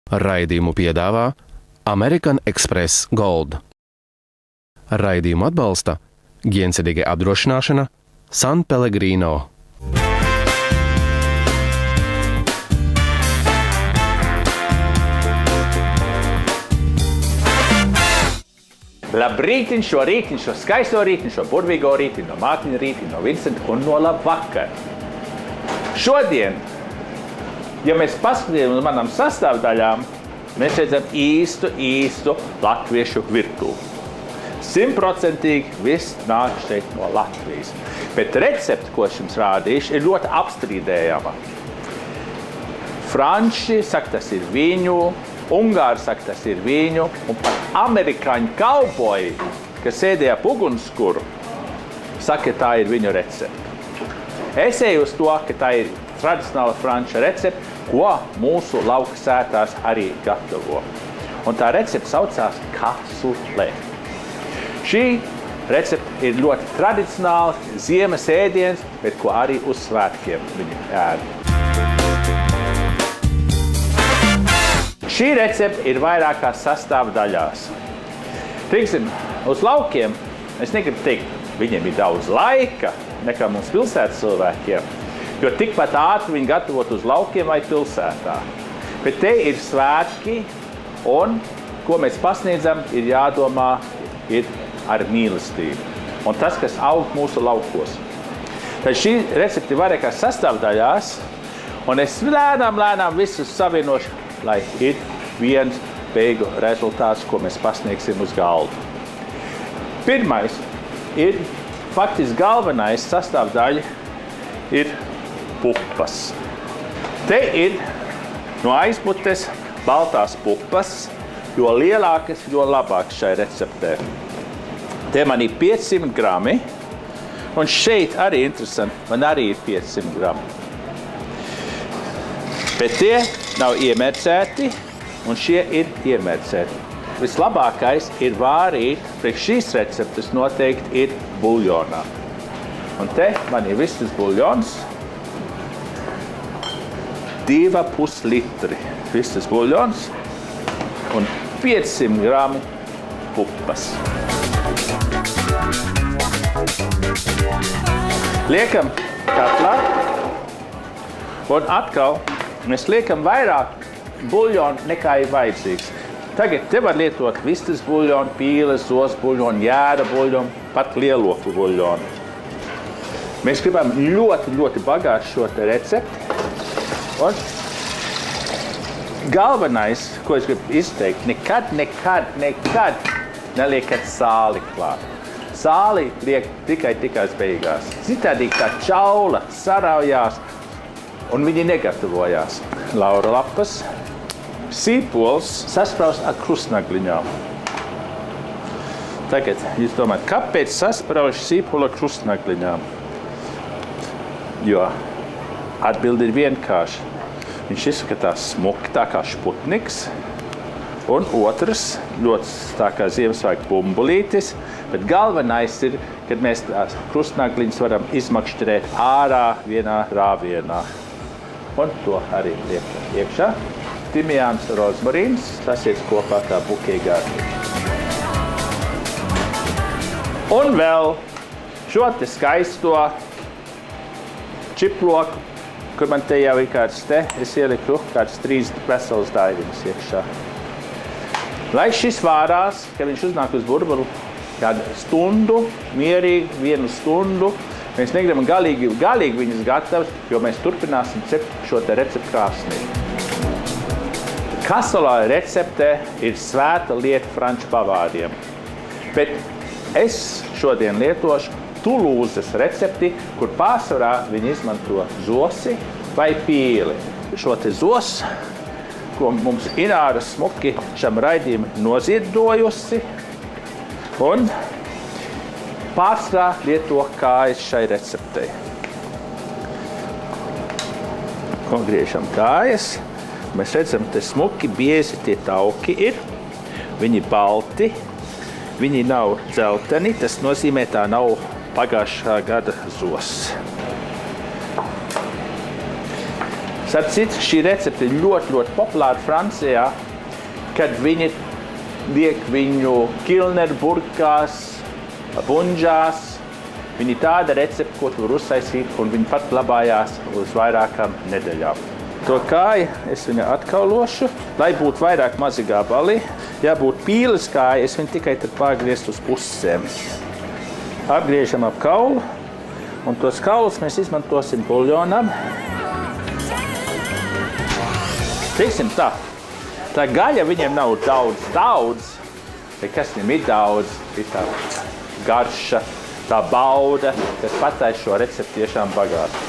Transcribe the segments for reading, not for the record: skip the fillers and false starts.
Raidījumu piedāvā American Express Gold. Raidījumu atbalsta Ģiensirdīgai apdrošināšana San Pellegrino. Labrītiņ, šo rītiņ, šo skaisto rītiņ, šo burvīgo rītiņ, no Mārtiņa rītiņ, no Vincenta un no labvakar. Šodien, ja mēs paskatījām uz manām sastāvdaļām, mēs redzam īstu latviešu virtuvi. 100% viss nāk šeit no Latvijas. Bet recepte, ko es jums rādīšu, ir ļoti apstrīdējama. Franči saka, tas ir viņu, Ungāri saka, tas ir viņu, un pat amerikāņu kauboji, kas sēdēja ap ugunskura, saka, ka tā ir viņu recepte. Es eju uz to, ka tā ir tradicionāla franča recepte, ko mūsu lauka sētās arī gatavo. Un tā recepte saucās kasulē. Šī recepte ir ļoti tradicionāla ziemas ēdiens, bet ko arī uz svētkiem viņi ēd. Šī recepte ir vairākās sastāvdaļās. Teiksim, uz laukiem, es negribu teikt, viņiem ir daudz laika, nekā mums pilsētas cilvēkiem, jo tikpat ātri viņi gatavot uz laukiem vai pilsētā. Bet te ir svētki, un, ko mēs pasniedzam, ir jādomā, ir ar mīlestību. Un tas, kas aug mūsu laukos. Tad šī recepte ir vairākās sastāvdaļās, un es lēnām visus savienošu, lai ir viens beigu rezultāts, ko mēs pasniegsim uz galdu. Pirmais ir, faktiski galvenais sastāvdaļa ir pupas. Te ir no aizputes baltās pupas, jo lielākas, jo labākas šai receptē. Te man ir 500 grami, un šeit arī interesanti, man arī ir 500 grami. Bet tie nav iemērcēti, un šie ir iemērcēti. Vislabākais ir vārīt, priekš šīs receptes noteikti ir buļļonā. Un te man ir vistas buļļons, 2,5 litri vistas buļļons un 500 grami pupas. Liekam katlā, un atkal mēs liekam vairāk buļļonu nekā ir vajadzīgs. Tagad te var lietot vistas buļļonu, pīles, zos buļļonu, jēra buļļonu, pat lieloku buļļonu. Mēs gribam ļoti bagātu šo te recepti. Un galvenais, ko es gribu izteikt, nekad neliekat sāli klāt. Sāli liek tikai beigās. Citādīgi tā čaula saraujās, un viņi negatavojās. Laura lapas, sīpols saspraust ar krustnagliņām. Tagad jūs domājat, kāpēc sasprauž sīpolu ar krustnagliņām? Jo atbildi ir vienkārši. Viņš izskatās smuki, tā kā šputniks. Un otrs, ļoti tā kā Ziemassvētku bumbulītis, bet galvenais ir, kad mēs tās krustnagliņas varam izmakšķerēt ārā vienā rāvienā. Un to arī liekam iekšā. Timijāns, rozmarīns, sasiet kopā kā bukēgārti. Un vēl šo te skaisto čiploku, kur man te jau ir kāds te, es ieliku kāds 3 veselas daiviņas iekšā. Lai šis vārās, ka viņš uznāk uz burbuli kādu stundu, mierīgi, 1 stundu, mēs negribam galīgi viņus gatavs, jo mēs turpināsim cept šo te receptu krāsnī. Kasolā recepte ir svēta lieta franču pavāriem, bet es šodien lietošu Tulūzas recepti, kur pārsvarā viņi izmanto zosi vai pīli. Šo te zosu, ko mums Ināra smuki šam raidījumam noziedojusi, un pārsvarā lieto kājas šai receptei. Griežam kājas, mēs redzam, te smuki biezi tie tauki ir, viņi balti, viņi nav dzelteni, tas nozīmē, tā nav pagājušā gada zos. Starp citu, šī recepte ir ļoti, ļoti populāra Francijā, kad viņi liek viņu kilnerburkās, bunžās. Viņi tāda recepte, ko tu var uztaisīt, un viņi pat glabājās uz vairākām nedēļām. To kāju es viņu atkaulošu, lai būtu vairāk mazi gabali. Ja būtu pīles kāja, es viņu tikai tad pārgriezt uz pusēm. Apgriežam ap kaulu, un tos kaulus mēs izmantosim buļļonam. Teiksim tā, tā gaļa viņiem nav daudz, bet kas viņiem ir daudz, ir tā garša, tā bauda, kas patais šo recepti tiešām bagātu.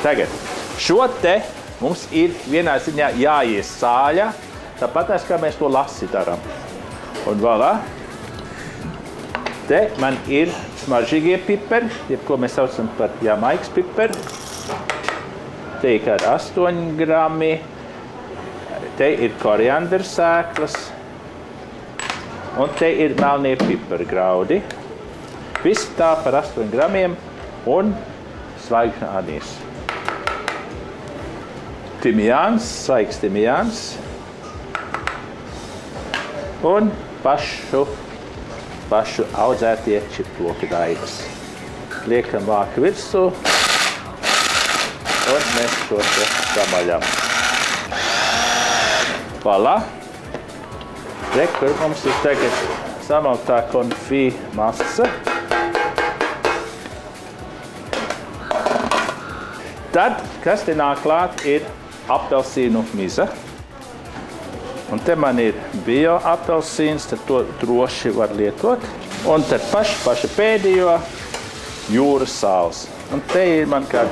Tagad, šo te mums ir vienā ziņā jāiesāļa, tāpatās, kā mēs to lasi darām. Un voilà. Te man ir smaržīgie piperi, jeb ko mēs saucam par Jamaikas piperi. Te ir kādi 8 grami. Te ir koriandra sēklas. Un te ir melnie pipargraudi. Viss tā par 8 gramiem un svaigžņa anīs. Timjāns, svaigs timjāns. Un pašu audzētie čiploki daigas. Liekam vāku virsū un mēs šo te samaļam. Voilà. Kur mums ir tagad samaltā konfī masa. Tad, kas te nāk klāt, ir apelsīnu miza. Un te man ir bio apelsīns, tad to droši var lietot. Un tad paša pēdējo jūras sāls. Un te ir man kāda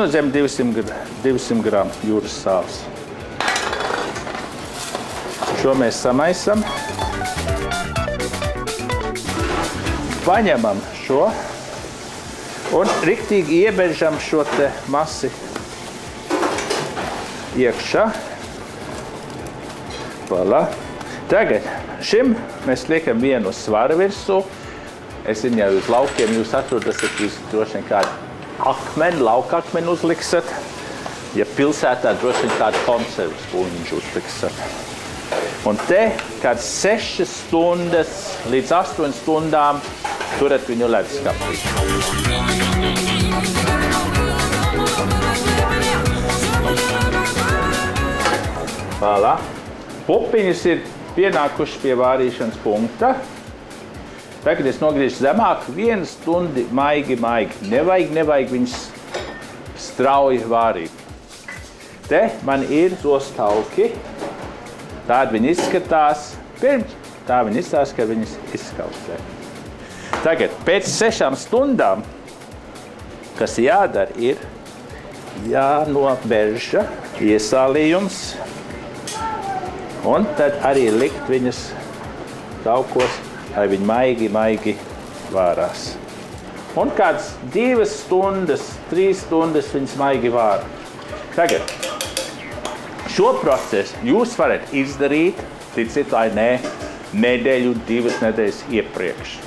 zem 200 gramu jūras sāls. Šo mēs samaisam. Paņemam šo un riktīgi iebežam šo te masi iekšā. Voilà. Tagad šim mēs liekam vienu svaru virsū. Es zinu, ja uz laukiem jūs atrodasit, jūs droši vien kādu laukakmeni uzliksat. Ja pilsētā droši vien kādu konservu spuņģu uzliksat. Un te kāds 6 stundas līdz 8 stundām turat viņu leduskapī. Voilà. Pupiņas ir pienākuši pie vārīšanas punkta. Tagad es nogriežu zemāk 1 stundi maigi. Nevajag viņus strauji vārīt. Te man ir zostauki. Tādi viņi izskatās. Pirms tā viņi izskatās, ka viņas izskaucē. Tagad pēc 6 stundām, kas jādara, ir jānoberža iesālījums un tad arī likt viņas taukos, lai viņi maigi vārās. Un kāds 2 stundas, 3 stundas viņas maigi vāra. Tagad šo procesu jūs varat izdarīt, ticiet vai nē, nedēļu, 2 nedēļas iepriekš.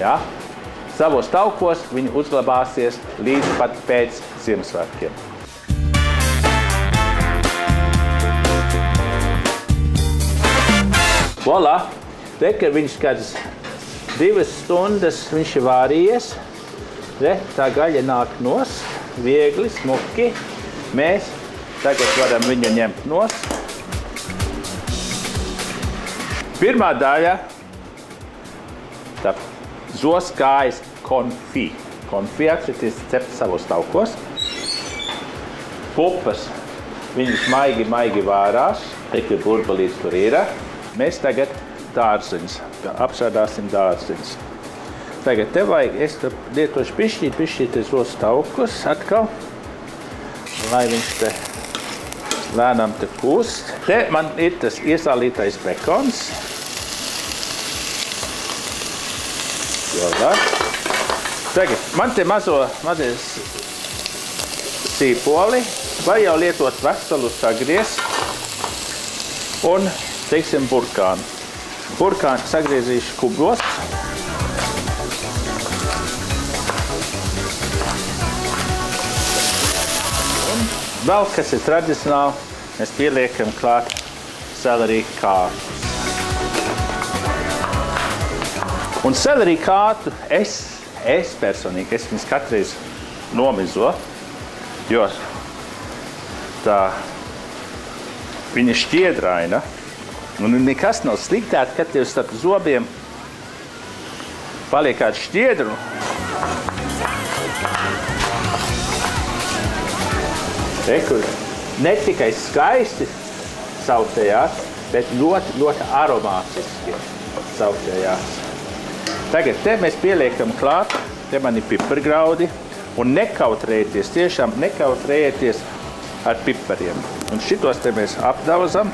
Ja? Savos taukos viņi uzglabāsies līdz pat pēc Ziemassvētkiem. Voilà! Te, kad viņš kādas 2 stundas viņš ir vārījies, tā gaļa nāk nos, viegli, smuki. Mēs tagad varam viņu ņemt nos. Pirmā daļa – tā zoskājas konfī. Konfī atšķirties cept savos taukos. Pupas, viņas maigi vārās. Tik ir burbalīts tur ir. Mēs tagad dārziņus, apsādāsim dārziņus. Tagad te vajag, es lietošu pišķīt zostaukus atkal, lai viņš te lēnām te kūst. Te man ir tas iesālītais bekons. Tagad man te mazie sīpoli. Var jau lietot veselu sagriezt. Un, teiksim, burkānu. Burkānu sagriezīšu kubos. vēl, kas ir tradicionāli, mēs pieliekam klāt selerija kātus. Un selerija kātu es personīgi, es viņus katreiz nomizo, jo tā viņa šķiedraina, un nekas nav sliktāk, kad tev starp zobiem paliek kāds šķiedru. Rekur, ne tikai skaisti sautējās, bet ļoti, ļoti aromātiski sautējās. Tagad te mēs pieliekam klāt, te man ir pipargraudi, un nekautrējieties, tiešām nekautrējieties ar pipariem. Un šitos te mēs apdauzam,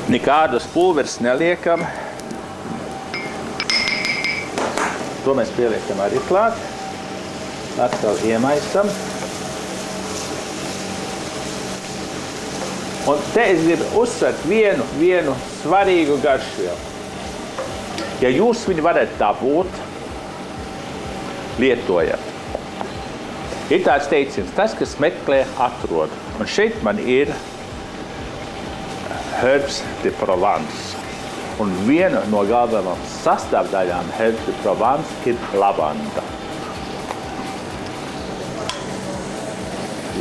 nekādus pulveris neliekam. To mēs pieliekam arī klāt, atkal iemaisam. Un te es gribu uzsvert vienu svarīgu garšvielu. Ja jūs viņu varat dabūt, lietojat. Ir tāds teiciens, tas, kas meklē, atrod. Un šeit man ir herbes de Provence. Un viena no galvenām sastāvdaļām herbes de Provence ir lavanda.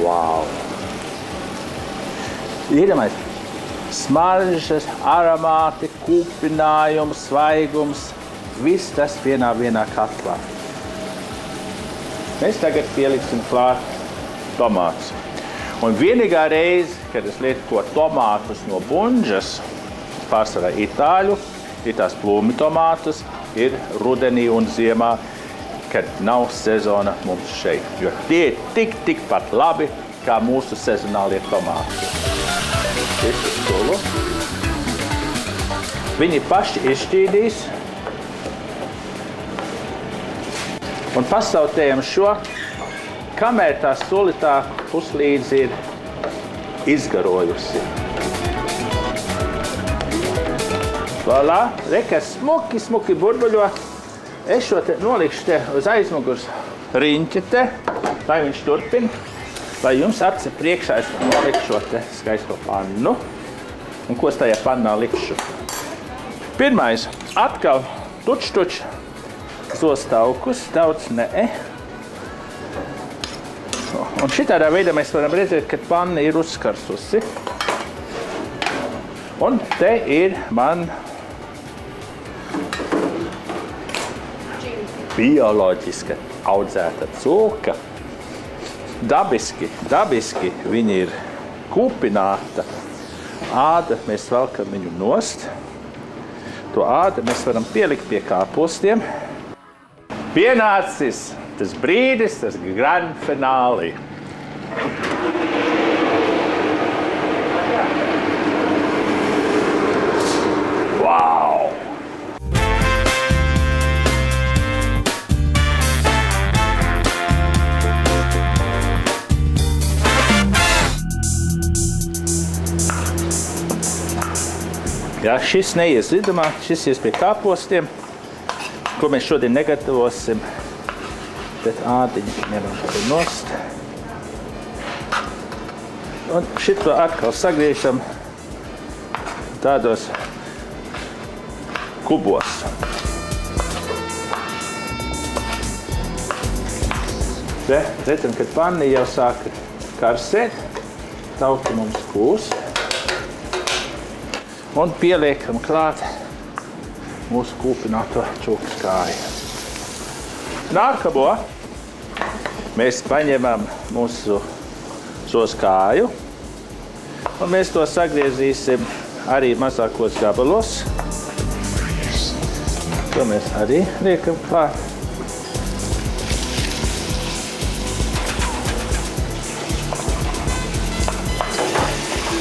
Wow! Iedomājies, smaržas, aromāti, kūpinājums, svaigums, viss tas vienā katlā. Mēs tagad pieliksim klāt tomātus. Un vienīgā reize, kad es lietoju tomātus no bunžas, pārsvarā itāļu, ir tās plūmi tomātus, ir rudenī un ziemā, kad nav sezona mums šeit. Jo tie ir tikpat labi, kā mūsu sezonālie tomāti. Visu sulu. Viņi paši izšķīdīs. Un pasautējam šo, kamēr tā suli tā puslīdz ir izgarojusi. Voilà, rekas smuki burbuļo. Es šo te nolikšu te uz aizmugurs riņķi te, lai viņš turpina. Lai jums aci priekšā es nolikšu šo te skaisto pannu. Un ko es tajā pannā likšu? Pirmais, atkal tuč zostaukus, daudz ne. Un šitādā veidā mēs varam redzēt, ka panna ir uzkarsusi. Un te ir man bioloģiska audzēta cūka. Dabiski viņa ir kūpināta. Āda, mēs velkam viņu nost. To ādu mēs varam pielikt pie kāpostiem. Pienācis tas brīdis, tas grand fināli. Wow! Jā, šis neies lidumā, šis ies pie kāpostiem, ko mēs šodien negatavosim, bet ādiņu ņemam šodien nost. Un šito atkal sagriežam tādos kubos. Te redzam, kad panni jau sāka karsēt, tauki mums kūs. Un pieliekam klāt mūsu kūpināto čūkas kāju. Nākamo mēs paņemam mūsu šos kāju un mēs to sagriezīsim arī mazākos gabalos. To mēs arī liekam klāt.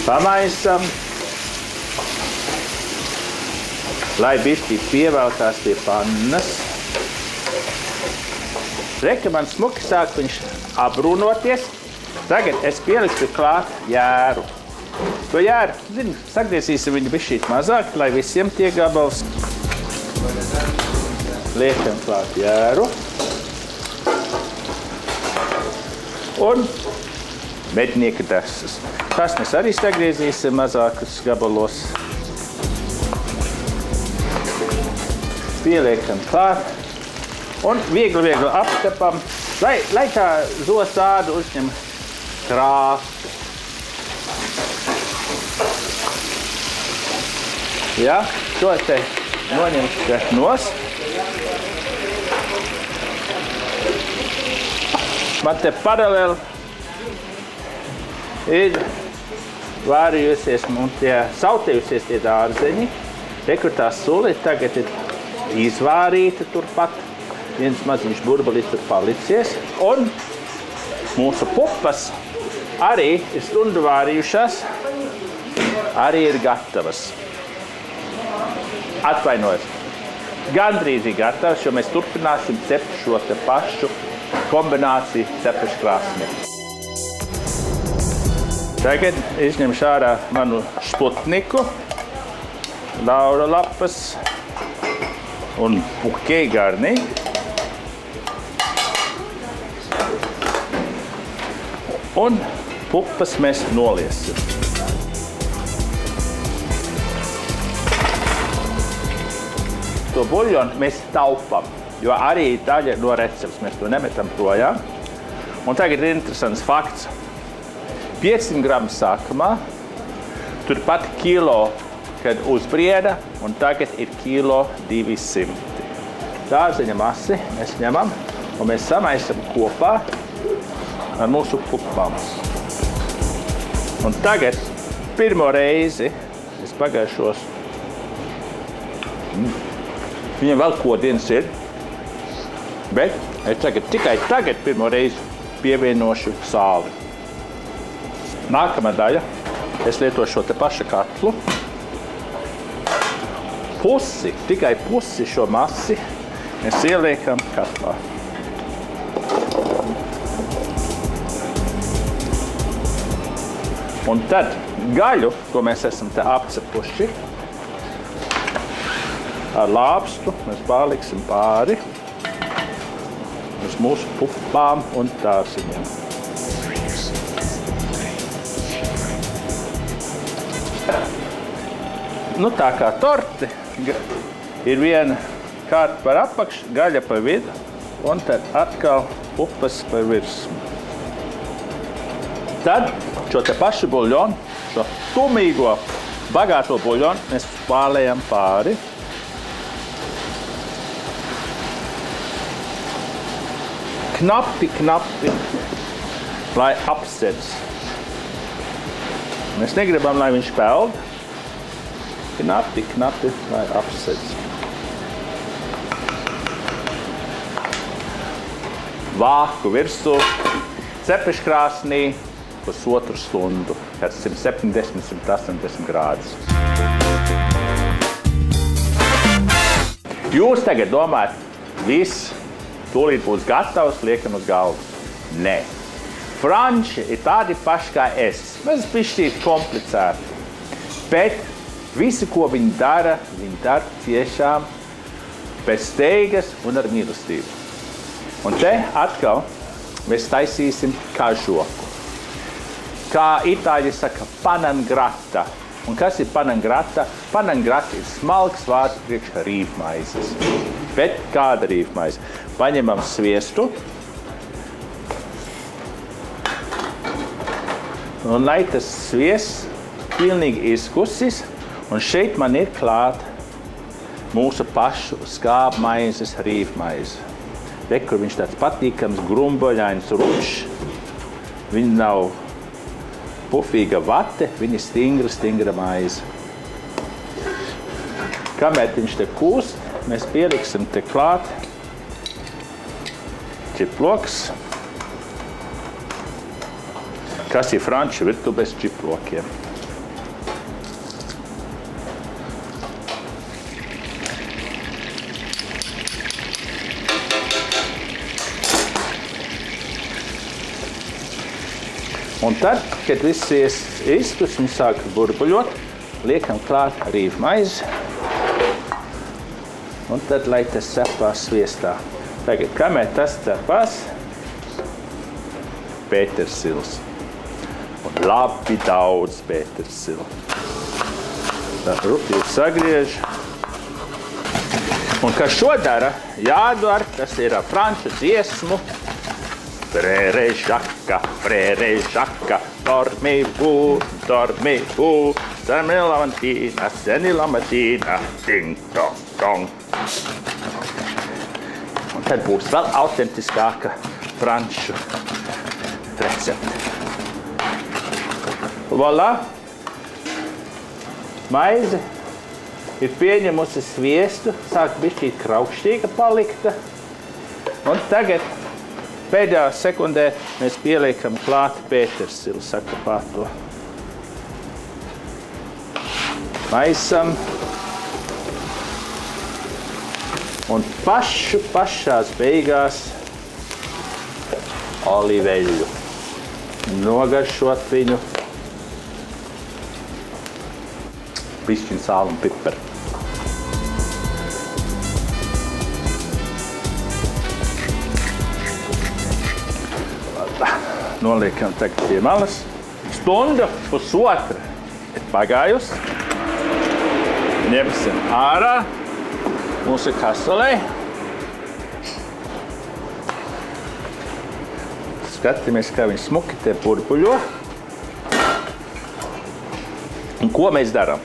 Pamaisam. Lai bišķi pievelkās pie pannas. Reka man smuki sāk viņš abrūnoties. Tagad es pielikšu klāt jēru. To jēru, zini, sagriezīsim viņu bišķīt mazāk, lai visiem tiek gabals. Liekam klāt jēru. Un mednieka desas. Tas mēs arī sagriezīsim mazākus gabalos. Pieliekam klāt un viegli aptepam, lai tā zos āda uzņem krāsu. Ja, to te noņemt nost. Man te paralēli ir vārījusies un sautējusies tie dārzeņi. Te, kur tā suli tagad ir izvārīta turpat. Viens maziņš burbulis tur palicies. Un mūsu pupas arī ir stundu vārījušās, arī ir gatavas. Atvainojos. Gandrīz ir gatavs, jo mēs turpināsim cept šo te pašu kombināciju cepešu krāsnī. Tagad izņemšu ārā manu šputniku, laura lapas un bukē garni. Un pupas mēs noliesim. To buļļonu mēs taupam, jo arī daļa no receptes mēs to nemetam projām. Un tagad ir interesants fakts. 500 gramu sākumā, turpat kilo, kad uzbrieda, un tagad ir kilo 200. Dārzeņa masi mēs ņemam un mēs samaisam kopā ar mūsu pupām. Un tagad pirmo reizi es pagājušos. Viņam vēl kodienas ir, bet es tikai tagad pirmo reizi pievienošu sāli. Nākamā daļa, es lietošu šo te pašu katlu. Tikai pusi šo masi mēs ieliekam katlā. Un tad gaļu, ko mēs esam te apcepuši, ar lāpstu mēs pārliksim pāri uz mūsu pupām un dārziņiem. Tā kā torti ir viena kārta par apakšu, gaļa pa vidu un tad atkal pupas pa virsmu. Tad šo te pašu buļļonu, šo tumīgo, bagāto buļļonu mēs pārlējam pāri. Knapi, lai apsedz. Mēs negribam, lai viņš peld. Knapi, lai apsedz. Vāku virsū, cepeškrāsnī, pusotru stundu, kad 170–180 grādus. Jūs tagad domājat, viss tūlīt būs gatavs, liekam uz galvas. Nē. Franči ir tādi paši kā es. Mēs bišķīt komplicēti. Bet visu, ko viņi dara tiešām pēc steigas un ar mīlestību. Un te atkal mēs taisīsim kažoku. Kā itāļi saka, panangrata. Un kas ir panangrata? Panangrata ir smalks vārds priekš rīvmaizes. Bet kāda rīvmaize? Paņemam sviestu. Un lai tas sviests pilnīgi izkusis, un šeit man ir klāt mūsu pašu skābmaizes rīvmaize. Te, kur viņš tāds patīkams, grumboļains ručs. Viņa nav pufīga vate, viņa ir stingra maize. Kamēr viņš te kūst, mēs pieliksim te klāt čiploks, kas ir franču virtuves čiplokiem. Un tad, kad viss izpus, viņi sāk burbuļot, liekam klāt rīvmaizi. Un tad, lai tas cepās sviestā. Tagad, kamēr tas cepās, pētersils. un labi daudz pētersilu. Tā rupīgi sagriež. Un kas šo dara, jādara, tas ir franču dziesmu. Frère Jacques, dormez-vous, seni la mattina, ding, dong, dong. Un tad būs vēl autentiskāka franču recepte. Voilà! Maize ir pieņemusi sviestu, sāk bišķīt kraukšķīga palikta. Un tagad pēdējā sekundē mēs pieliekam klāt pētersilu sakapāto. Maisam. Un pašās beigās oliveļu. Nogaršot viņu. Bišķiņ sāli un piperu. Noliekam tagad pie malas. Stunda, pusotra ir pagājusi. Ņemsim ārā mūsu kasolē. Skatāmies, kā viņi smuki te burbuļo. Un ko mēs darām?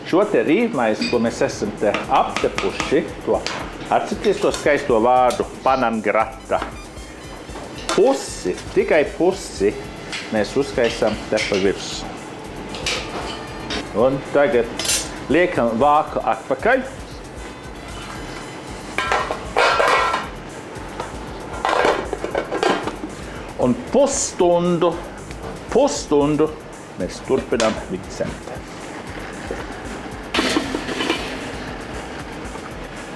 Šo te rīvmaizi, ko mēs esam te aptepuši, to atcerieties to skaisto vārdu panangrata. Pusi, tikai pusi mēs uzkaisām te pa virsmu. Un tagad liekam vāku atpakaļ. Un pusstundu mēs turpinām vikcent.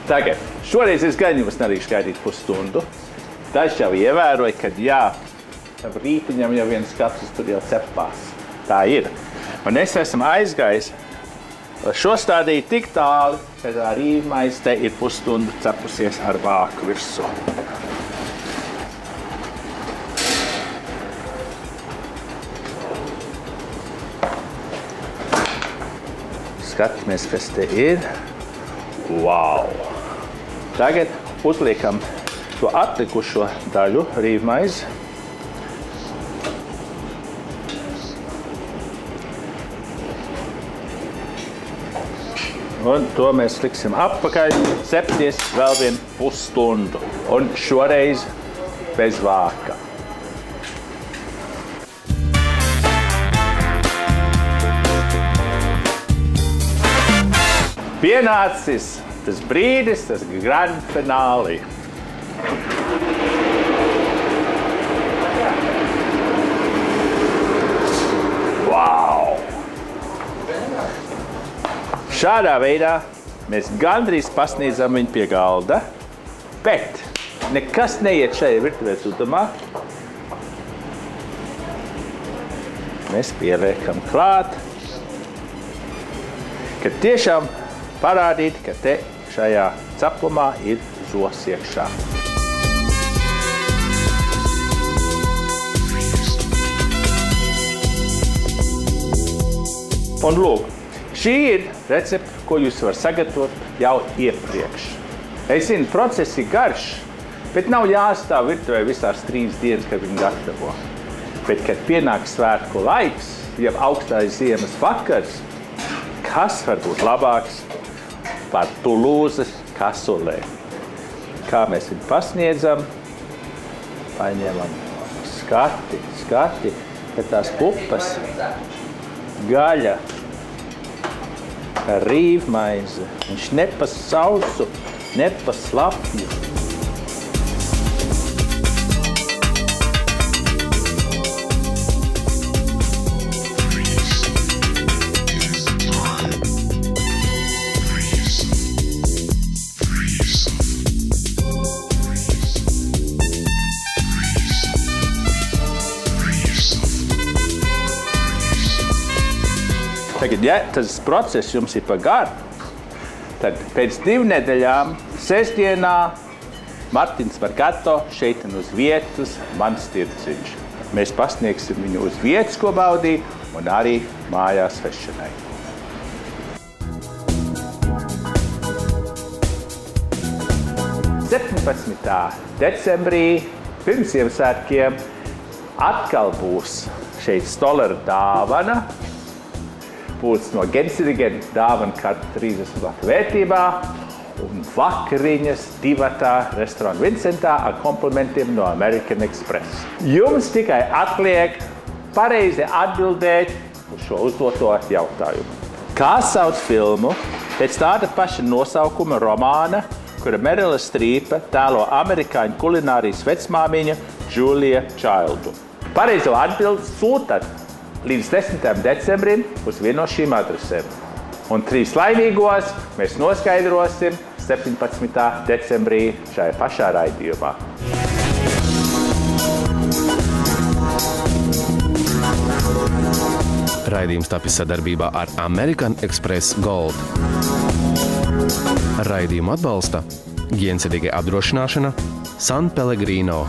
Tagad, šoreiz es gan jums nerīšu gaidīt pusstundu. Daži jau ievēroja, ka jā, rītiņam jau viens skats tur jau cepās. Tā ir. Un es esmu aizgājis šo stādīju tik tālu, ka tā rīvmaize te ir pusstundu cepusies ar vāku virsū. Skatāmies, kas te ir. Wow! Tagad uzliekam to atlikušo daļu rīvmaizi. Un to mēs liksim atpakaļ, cepties vēl vienu pusstundu. Un šoreiz bez vāka. Pienācis tas brīdis, tas grand fināli. Wow! Šādā veidā mēs gandrīz pasniedzam viņu pie galda, bet nekas neiet šajā virtuvē zudumā. Mēs pieliekam klāt, ka tiešām parādīt, ka te šajā cepumā ir zos iekšā. Un lūk, šī ir recepte, ko jūs varat sagatavot jau iepriekš. Es zinu, process ir garš, bet nav jāstāv virtuvē visās 3 dienas, kad viņi gatavo. Bet, kad pienāk svētku laiks, jau augstais ziemas vakars, kas var būt labāks par Tulūzas kasolē. Kā mēs viņu pasniedzam, paņemam skati, ka tās pupas, gaļa, rīvmaize, viņš ne pa sausu, ne pa slapju. Tagad, ja tas process jums ir pa garu, tad pēc 2 nedēļām, sestdienā, Martins Margato šeit uz vietas, mans tirciņš. Mēs pasniegsim viņu uz vietas, ko baudīt, un arī mājās vešanai. Decembrī pirms Ziemassvētkiem atkal būs šeit Stolera dāvana. Būs no Genserigen dāvana karta 30 latu vērtībā un vakariņas divatā restorāna Vincentā ar komplimentiem no American Express. Jums tikai atliek pareizi atbildēt uz šo uzdoto jautājumu. Kā sauc filmu pēc tāda paša nosaukuma romāna, kura Merila Streepa tēlo amerikāņu kulinārijas vecmāmiņu Julia Childu? Pareizo atbildi sūtat līdz 10. decembrim uz vienu no šīm adresēm. Un 3 laimīgos mēs noskaidrosim 17. decembrī šajā pašā raidījumā. Raidījums tapis sadarbībā ar American Express Gold. Raidījumu atbalsta Gjensidige apdrošināšana, San Pellegrino.